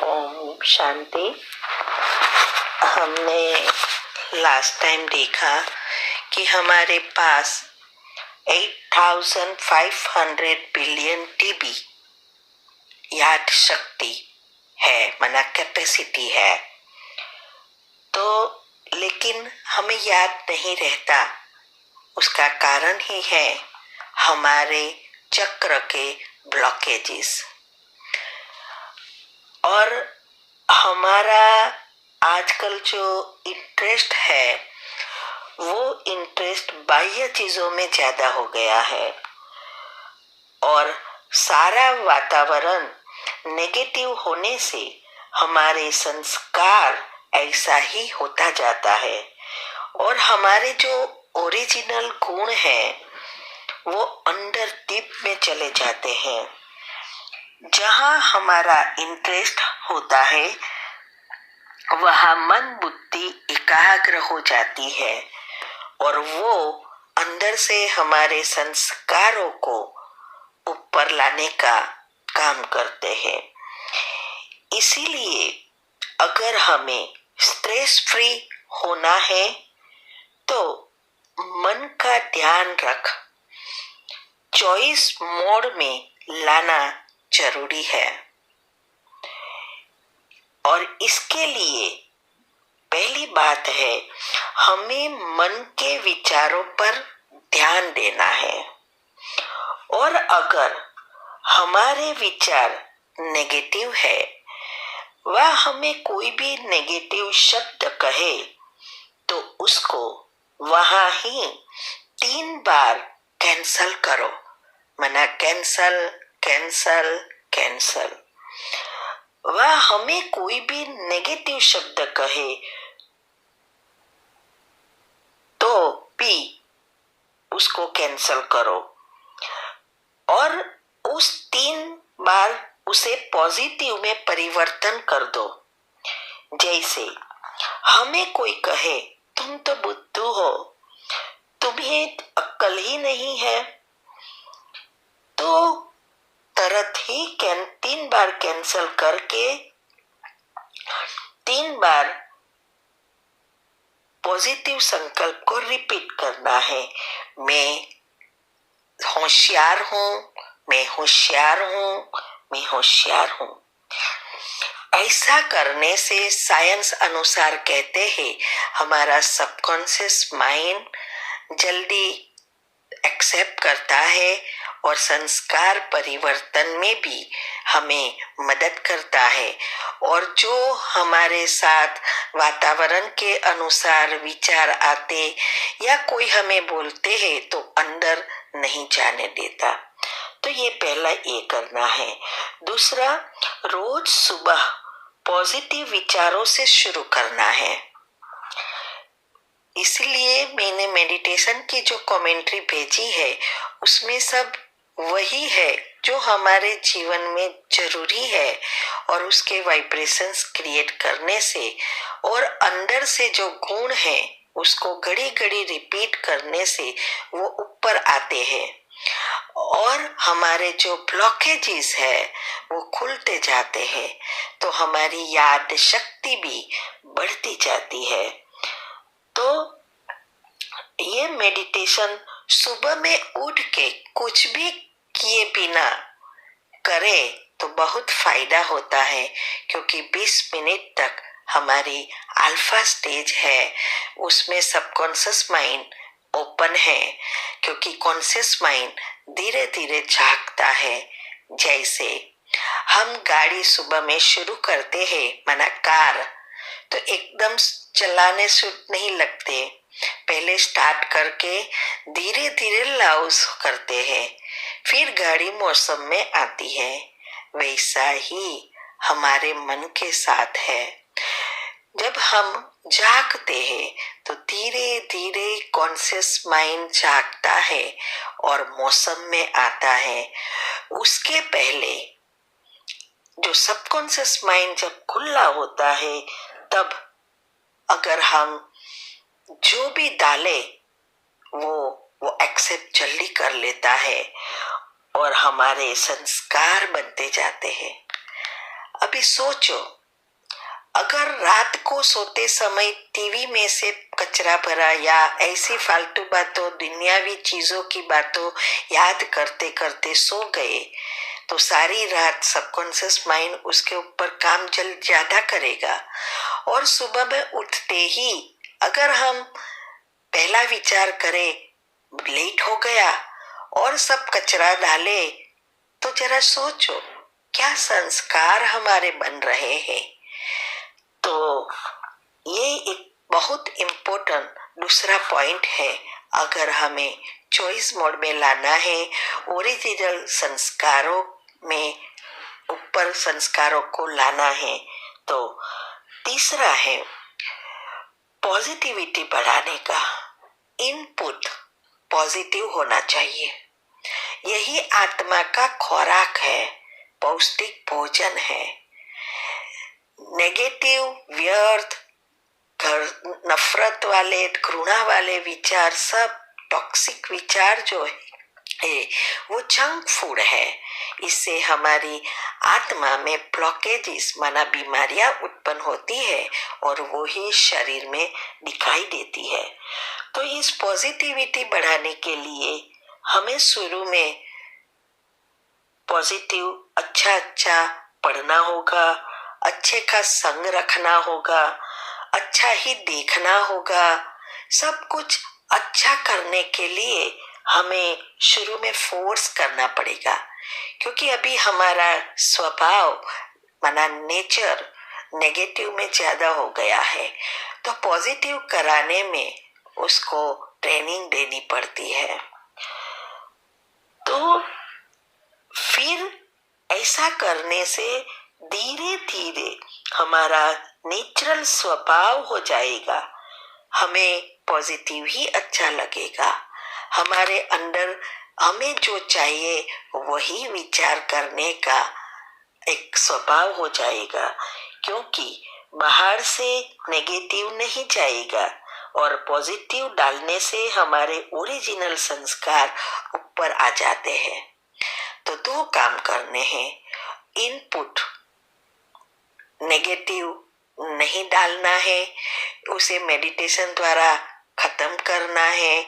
ओम शांति। हमने last time देखा कि हमारे पास 8500 बिलियन टीबी याद शक्ति है, माना कैपेसिटी है। तो लेकिन हमें याद नहीं रहता, उसका कारण ही है हमारे चक्र के ब्लॉकेजेस। और हमारा आजकल जो इंटरेस्ट है वो इंटरेस्ट बाह्य चीजों में ज्यादा हो गया है और सारा वातावरण नेगेटिव होने से हमारे संस्कार ऐसा ही होता जाता है और हमारे जो ओरिजिनल गुण हैं वो अंडर डीप में चले जाते हैं। जहाँ हमारा इंटरेस्ट होता है वहाँ मन बुद्धि एकाग्र हो जाती है और वो अंदर से हमारे संस्कारों को ऊपर लाने का काम करते हैं। इसीलिए अगर हमें स्ट्रेस फ्री होना है तो मन का ध्यान रख चॉइस मोड में लाना जरूरी है। और इसके लिए पहली बात है हमें मन के विचारों पर ध्यान देना है और अगर हमारे विचार नेगेटिव है वह हमें कोई भी नेगेटिव शब्द कहे तो उसको वहां ही 3 बार कैंसल करो, माना कैंसल कैंसल कैंसल। वह हमें कोई भी नेगेटिव शब्द कहे तो भी उसको कैंसल करो और उस 3 बार उसे पॉजिटिव में परिवर्तन कर दो। जैसे हमें कोई कहे तुम तो बुद्धू हो, तुम्हें अक्ल ही नहीं है, तो तरत ही 3 बार कैंसल करके 3 बार पॉजिटिव संकल्प को रिपीट करना है। मैं होशियार हूँ, मैं होशियार हूँ, मैं होशियार हूँ। ऐसा करने से साइंस अनुसार कहते हैं हमारा सबकॉन्शियस माइंड जल्दी एक्सेप्ट करता है और संस्कार परिवर्तन में भी हमें मदद करता है और जो हमारे साथ वातावरण के अनुसार विचार आते या कोई हमें बोलते हैं तो अंदर नहीं जाने देता। तो ये पहला ये करना है। दूसरा, रोज सुबह पॉजिटिव विचारों से शुरू करना है। इसलिए मैंने मेडिटेशन की जो कमेंट्री भेजी है उसमें सब वही है जो हमारे जीवन में जरूरी है और उसके वाइब्रेशंस क्रिएट करने से और अंदर से जो गुण है उसको घड़ी घड़ी रिपीट करने से वो ऊपर आते हैं और हमारे जो ब्लॉकेजेस है वो खुलते जाते हैं तो हमारी याद शक्ति भी बढ़ती जाती है। तो ये मेडिटेशन सुबह में उठ के कुछ भी किए बिना करे तो बहुत फायदा होता है क्योंकि 20 मिनट तक हमारी अल्फा स्टेज है, उसमें सबकॉन्शियस माइंड ओपन है क्योंकि कॉन्शियस माइंड धीरे धीरे जागता है। जैसे हम गाड़ी सुबह में शुरू करते हैं, माना कार, तो एकदम चलाने से नहीं लगते, पहले स्टार्ट करके धीरे धीरे लाउस करते हैं, फिर गाड़ी मौसम में आती है। वैसा ही हमारे मन के साथ है। जब हम जागते हैं तो धीरे धीरे कॉन्शियस माइंड जागता है और मौसम में आता है। उसके पहले जो सबकॉन्शियस माइंड जब खुला होता है तब अगर हम जो भी डाले वो एक्सेप्ट जल्दी कर लेता है और हमारे संस्कार बनते जाते हैं। अभी सोचो, अगर रात को सोते समय टीवी में से कचरा भरा या ऐसी फालतू बातों, दुनियावी चीजों की बातों याद करते करते सो गए, तो सारी रात सबकॉन्शियस माइंड उसके ऊपर काम ज्यादा करेगा। और सुबह में उठते ही अगर हम पहला विचार करें लेट हो गया और सब कचरा डाले, तो जरा सोचो क्या संस्कार हमारे बन रहे हैं। तो ये एक बहुत इम्पोर्टेंट दूसरा पॉइंट है। अगर हमें चॉइस मोड में लाना है, ओरिजिनल संस्कारों में ऊपर संस्कारों को लाना है, तो तीसरा है पॉजिटिविटी बढ़ाने का। इनपुट पॉजिटिव होना चाहिए। यही आत्मा का खुराक है, पौष्टिक भोजन है। नेगेटिव, व्यर्थ, नफरत वाले, घृणा वाले विचार, सब टॉक्सिक विचार जो है वो जंक फूड है। इससे हमारी आत्मा में ब्लॉकेजेस माना बीमारियां उत्पन्न होती है और वो ही शरीर में दिखाई देती है। तो इस पॉजिटिविटी बढ़ाने के लिए हमें शुरू में पॉजिटिव अच्छा पढ़ना होगा, अच्छे का संग रखना होगा, अच्छा ही देखना होगा। सब कुछ अच्छा करने के लिए हमें शुरू में फोर्स करना पड़ेगा, क्योंकि अभी हमारा स्वभाव माना नेचर नेगेटिव में ज्यादा हो गया है। तो पॉजिटिव कराने में उसको ट्रेनिंग देनी पड़ती है। तो फिर ऐसा करने से धीरे धीरे हमारा नेचुरल स्वभाव हो जाएगा। हमें पॉजिटिव ही अच्छा लगेगा। हमारे अंदर हमें जो चाहिए वही विचार करने का एक स्वभाव हो जाएगा, क्योंकि बाहर से नेगेटिव नहीं जाएगा और पॉजिटिव डालने से हमारे ओरिजिनल संस्कार ऊपर आ जाते हैं। तो दो काम करने हैं। इनपुट नेगेटिव नहीं डालना है, उसे मेडिटेशन द्वारा खत्म करना है।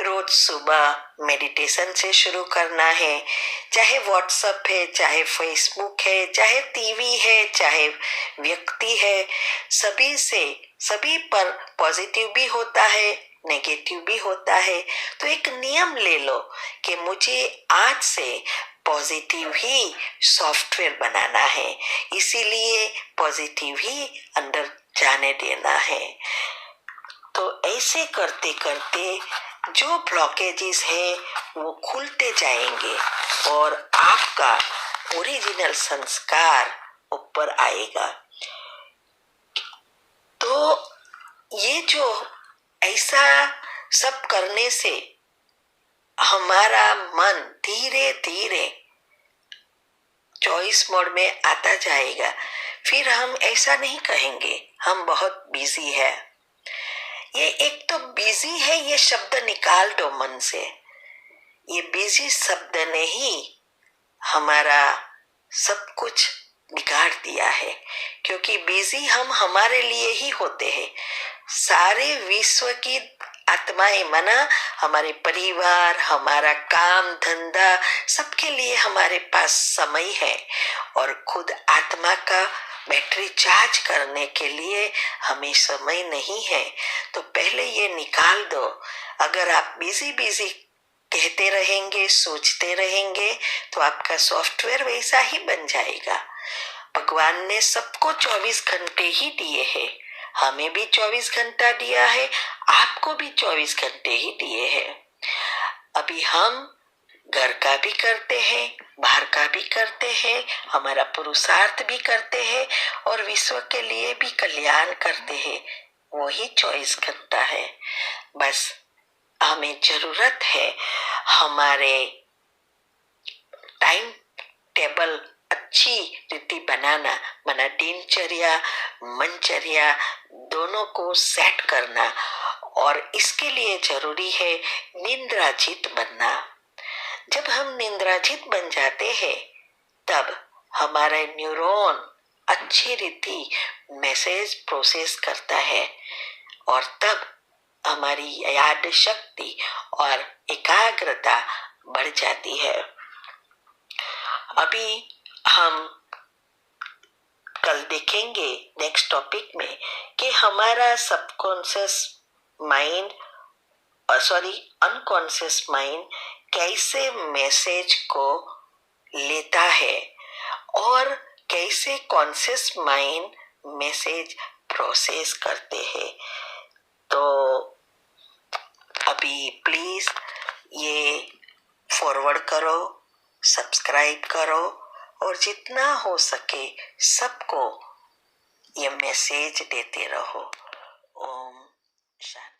रोज सुबह मेडिटेशन से शुरू करना है। चाहे व्हाट्सएप है, चाहे फेसबुक है, चाहे टीवी है, चाहे व्यक्ति है, सभी पर पॉजिटिव भी होता है, नेगेटिव भी होता है। तो एक नियम ले लो कि मुझे आज से पॉजिटिव ही सॉफ्टवेयर बनाना है, इसीलिए पॉजिटिव ही अंदर जाने देना है। तो ऐसे करते करते जो ब्लॉकेजेस है वो खुलते जाएंगे और आपका ओरिजिनल संस्कार ऊपर आएगा। तो ये जो ऐसा सब करने से हमारा मन धीरे धीरे चॉइस मोड में आता जाएगा। फिर हम ऐसा नहीं कहेंगे हम बहुत बिजी है। ये एक तो बिजी है, ये शब्द निकाल दो मन से। ये बिजी शब्द ने ही हमारा सब कुछ बिगाड़ दिया है, क्योंकि बिजी हम हमारे लिए ही होते हैं। सारे विश्व की आत्माएं माना हमारे परिवार, हमारा काम धंधा, सबके लिए हमारे पास समय है और खुद आत्मा का बैटरी चार्ज करने के लिए हमें समय नहीं है। तो पहले ये निकाल दो। अगर आप बिजी बिजी कहते रहेंगे, सोचते रहेंगे, तो आपका सॉफ्टवेयर वैसा ही बन जाएगा। भगवान ने सबको 24 घंटे ही दिए हैं। हमें भी 24 घंटा दिया है, आपको भी 24 घंटे ही दिए हैं। अभी हम घर का भी करते हैं, बाहर का भी करते हैं, हमारा पुरुषार्थ भी करते हैं और विश्व के लिए भी कल्याण करते हैं। वही 24 घंटा है। बस हमें जरूरत है हमारे टाइम टेबल अच्छी रीति बनाना, माना दिनचर्या मनचर्या दोनों को सेट करना। और इसके लिए जरूरी है निद्राजीत बनना। जब हम निद्राजीत बन जाते हैं तब हमारे न्यूरॉन अच्छी रीति मैसेज प्रोसेस करता है और तब हमारी याद शक्ति और एकाग्रता बढ़ जाती है। अभी हम कल देखेंगे नेक्स्ट टॉपिक में कि हमारा सबकॉन्शियस माइंड अनकॉन्शियस माइंड कैसे मैसेज को लेता है और कैसे कॉन्शियस माइंड मैसेज प्रोसेस करते हैं। तो अभी प्लीज ये फॉरवर्ड करो, सब्सक्राइब करो और जितना हो सके सबको ये मैसेज देते रहो। ओम शांति।